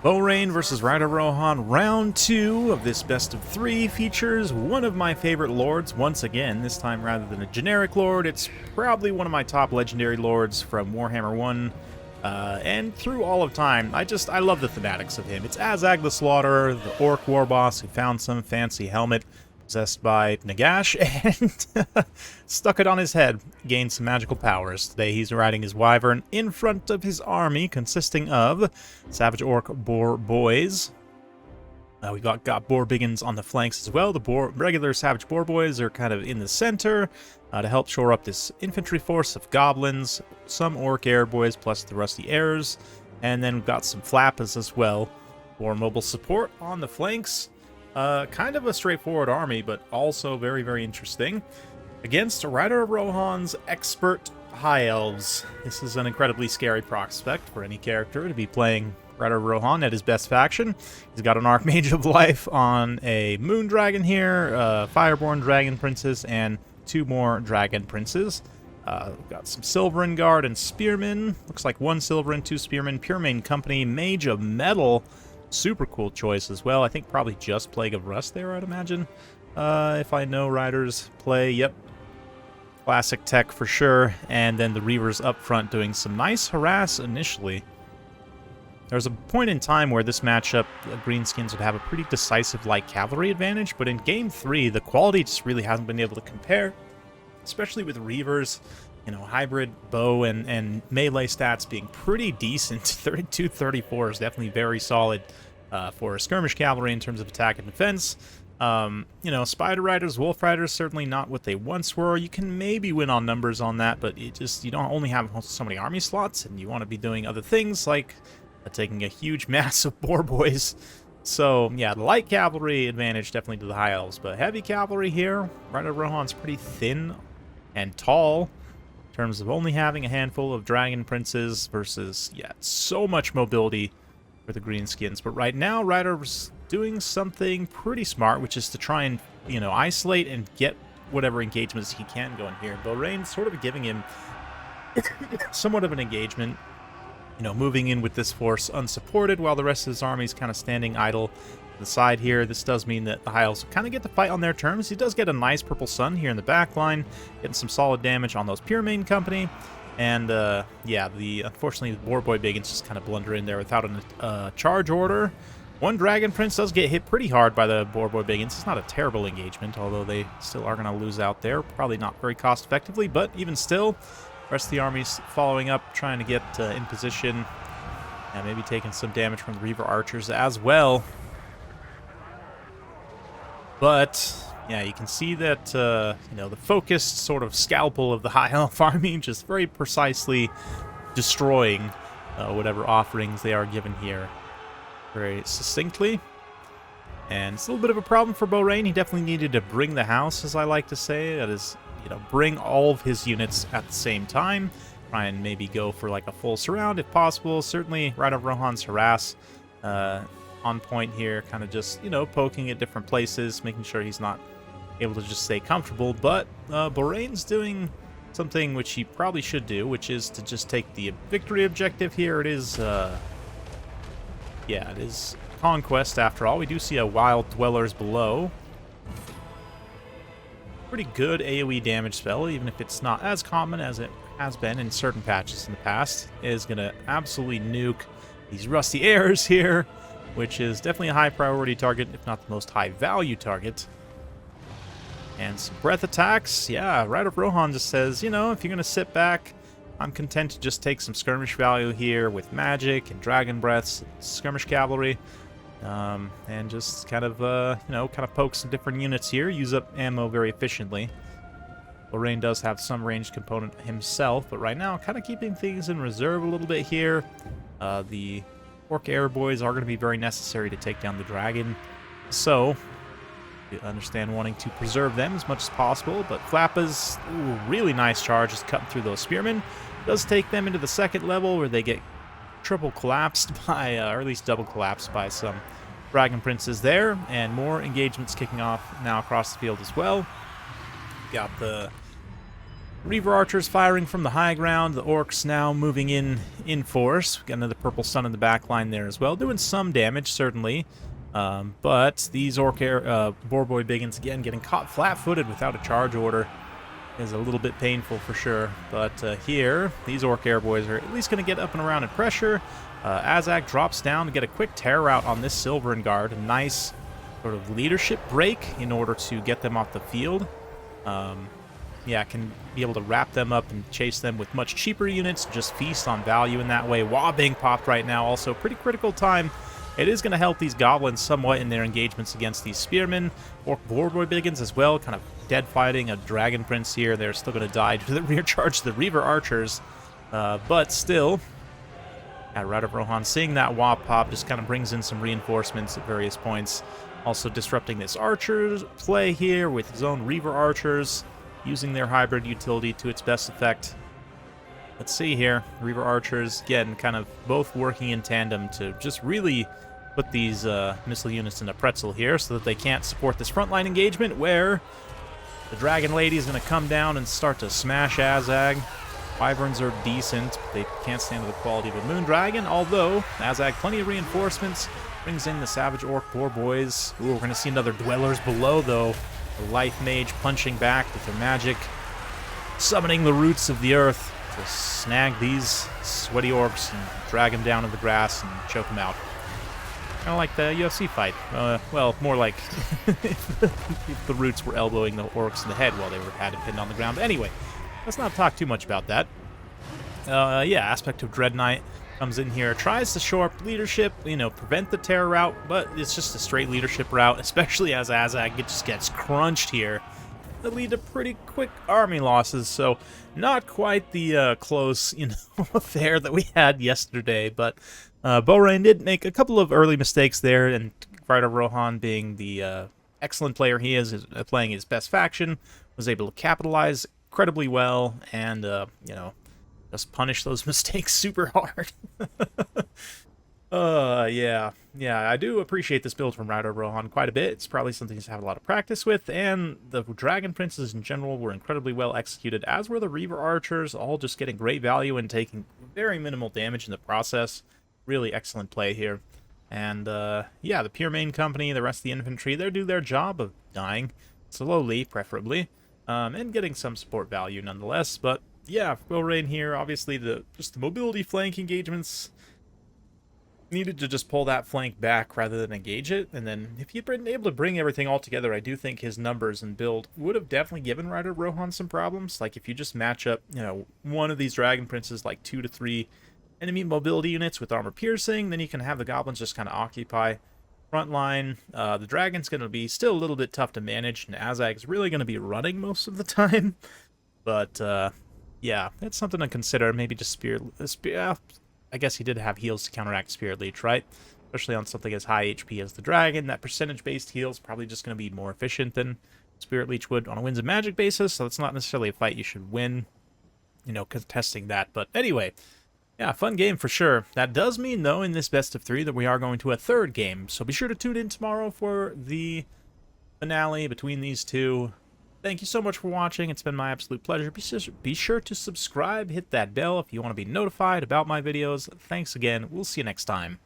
Borain versus Rider Rohan, round 2 of this best of 3 features one of my favorite lords once again. This time, rather than a generic lord, it's probably one of my top legendary lords from Warhammer 1 and through all of time. I love the thematics of him. It's Azag the Slaughterer, the orc war boss who found some fancy helmet possessed by Nagash and stuck it on his head, gained some magical powers. Today he's riding his wyvern in front of his army, consisting of Savage Orc Boar Boys. We got Boar Biggins on the flanks as well. The regular Savage Boar Boys are kind of in the center to help shore up this infantry force of goblins, some Orc Air Boys plus the Rusty Airs, and then we've got some Flappers as well for mobile support on the flanks. Kind of a straightforward army, but also very, very interesting. Against Rider of Rohan's expert High Elves. This is an incredibly scary prospect for any character to be playing Rider of Rohan at his best faction. He's got an Archmage of Life on a Moon Dragon here, Fireborn Dragon Princess, and 2 more Dragon Princes. We've got some Silverin Guard and Spearmen. Looks like 1 Silverin, 2 Spearmen. Pure Main Company, Mage of Metal. Super cool choice as well. I think probably just Plague of Rust there, I'd imagine. If I know Riders play, yep. Classic tech for sure. And then the Reavers up front doing some nice harass initially. There's a point in time where this matchup, Greenskins would have a pretty decisive light cavalry advantage, but in Game 3, the quality just really hasn't been able to compare, especially with Reavers. You know, hybrid bow and melee stats being pretty decent. 32-34 is definitely very solid for a skirmish cavalry in terms of attack and defense. You know, Spider Riders, Wolf Riders, certainly not what they once were. You can maybe win on numbers on that, but you don't only have so many army slots, and you want to be doing other things like taking a huge mass of boar boys. So, yeah, the light cavalry advantage definitely to the High Elves, but heavy cavalry here, Rider Rohan's pretty thin and tall. In terms of only having a handful of Dragon Princes versus, yeah, so much mobility for the Greenskins. But right now, Rider's doing something pretty smart, which is to try and, you know, isolate and get whatever engagements he can going here. Borain's sort of giving him somewhat of an engagement, you know, moving in with this force unsupported while the rest of his army is kind of standing idle to the side here. This does mean that the High Elves kind of get to fight on their terms. He does get a nice purple sun here in the back line, getting some solid damage on those Pure Main Company. And, yeah, unfortunately, the Boar Boy Biggins just kind of blunder in there without a charge order. 1 Dragon Prince does get hit pretty hard by the Boar Boy Biggins. It's not a terrible engagement, although they still are going to lose out there. Probably not very cost effectively, but even still, the rest of the army's following up, trying to get in position, and maybe taking some damage from the Reaver Archers as well. But, yeah, you can see that, you know, the focused sort of scalpel of the High Elf army just very precisely destroying whatever offerings they are given here very succinctly. And it's a little bit of a problem for Borain. He definitely needed to bring the house, as I like to say. That is, you know, bring all of his units at the same time. Try and maybe go for like a full surround if possible. Certainly, Rider of Rohan's harass on point here, kind of just, you know, poking at different places, making sure he's not able to just stay comfortable. But Borain's doing something which he probably should do, which is to just take the victory objective here. It is, yeah, it is conquest after all. We do see a Wild Dwellers below. Pretty good AoE damage spell, even if it's not as common as it has been in certain patches in the past. It is going to absolutely nuke these Rusty Airs here, which is definitely a high priority target, if not the most high value target. And some breath attacks. Yeah, Rider of Rohan just says, you know, if you're going to sit back, I'm content to just take some skirmish value here with magic and dragon breaths, and skirmish cavalry, and just kind of, you know, kind of poke some different units here, use up ammo very efficiently. Borain does have some ranged component himself, but right now, kind of keeping things in reserve a little bit here. The Orc Air Boys are going to be very necessary to take down the dragon, so you understand wanting to preserve them as much as possible. But Flappa's really nice charge is cutting through those spearmen. Does take them into the second level where they get triple collapsed by, or at least double collapsed by some Dragon Princes there, and more engagements kicking off now across the field as well. Got the Reaver archers firing from the high ground. The orcs now moving in force. Got another purple sun in the back line there as well, doing some damage certainly. But these boar boy biggins again getting caught flat-footed without a charge order is a little bit painful for sure. But here, these orc air boys are at least going to get up and around in pressure. Azag drops down to get a quick tear out on this Silverin Guard. A nice sort of leadership break in order to get them off the field. Yeah, can be able to wrap them up and chase them with much cheaper units, just feast on value in that way. Wah being popped right now, also pretty critical time. It is going to help these goblins somewhat in their engagements against these spearmen. Orc boarboy biggins as well, kind of dead fighting a dragon prince here. They're still going to die to the rear charge of the Reaver archers. But still, Rider of Rohan seeing that Wah pop just kind of brings in some reinforcements at various points. Also disrupting this archer's play here with his own Reaver archers, using their hybrid utility to its best effect. Let's see here. Reaver archers, again, kind of both working in tandem to just really put these missile units in a pretzel here so that they can't support this frontline engagement where the Dragon Lady is going to come down and start to smash Azag. Wyverns are decent, but they can't stand the quality of a Moon Dragon, although Azag, plenty of reinforcements, brings in the Savage Orc Boar Boys. Ooh, we're going to see another Dwellers below, though. The Life Mage punching back with their magic, summoning the roots of the earth to snag these sweaty orcs and drag them down to the grass and choke them out. Kind of like the UFC fight. Well, more like if the roots were elbowing the orcs in the head while they had it pinned on the ground. But anyway, let's not talk too much about that. Yeah, Aspect of Dread Knight comes in here, tries to shore up leadership, prevent the terror route, but it's just a straight leadership route, especially as Azag just gets crunched here. That lead to pretty quick army losses, so not quite the close, affair that we had yesterday, but Borain did make a couple of early mistakes there, and Rider Rohan, being the excellent player he is playing his best faction, was able to capitalize incredibly well, and, just punish those mistakes super hard. Yeah, I do appreciate this build from Rider Rohan quite a bit. It's probably something to have a lot of practice with, and the Dragon Princes in general were incredibly well executed, as were the Reaver Archers, all just getting great value and taking very minimal damage in the process. Really excellent play here. And, yeah, the Pure Main Company, the rest of the infantry, they do their job of dying, slowly, preferably, and getting some support value nonetheless, but yeah, Borain here, obviously just the mobility flank engagements needed to just pull that flank back rather than engage it, and then if he'd been able to bring everything all together, I do think his numbers and build would have definitely given Rider Rohan some problems. Like if you just match up, one of these Dragon Princes like 2 to 3 enemy mobility units with armor piercing, then you can have the goblins just kind of occupy front line. The dragon's going to be still a little bit tough to manage, and Azag's really going to be running most of the time, but yeah, that's something to consider. Maybe just I guess he did have heals to counteract Spirit Leech, right? Especially on something as high HP as the Dragon. That percentage-based heal is probably just going to be more efficient than Spirit Leech would on a Winds of Magic basis, so it's not necessarily a fight you should win, contesting that. But anyway, yeah, fun game for sure. That does mean, though, in this best of 3 that we are going to a third game. So be sure to tune in tomorrow for the finale between these two. Thank you so much for watching. It's been my absolute pleasure. Be sure to subscribe, hit that bell if you want to be notified about my videos. Thanks again. We'll see you next time.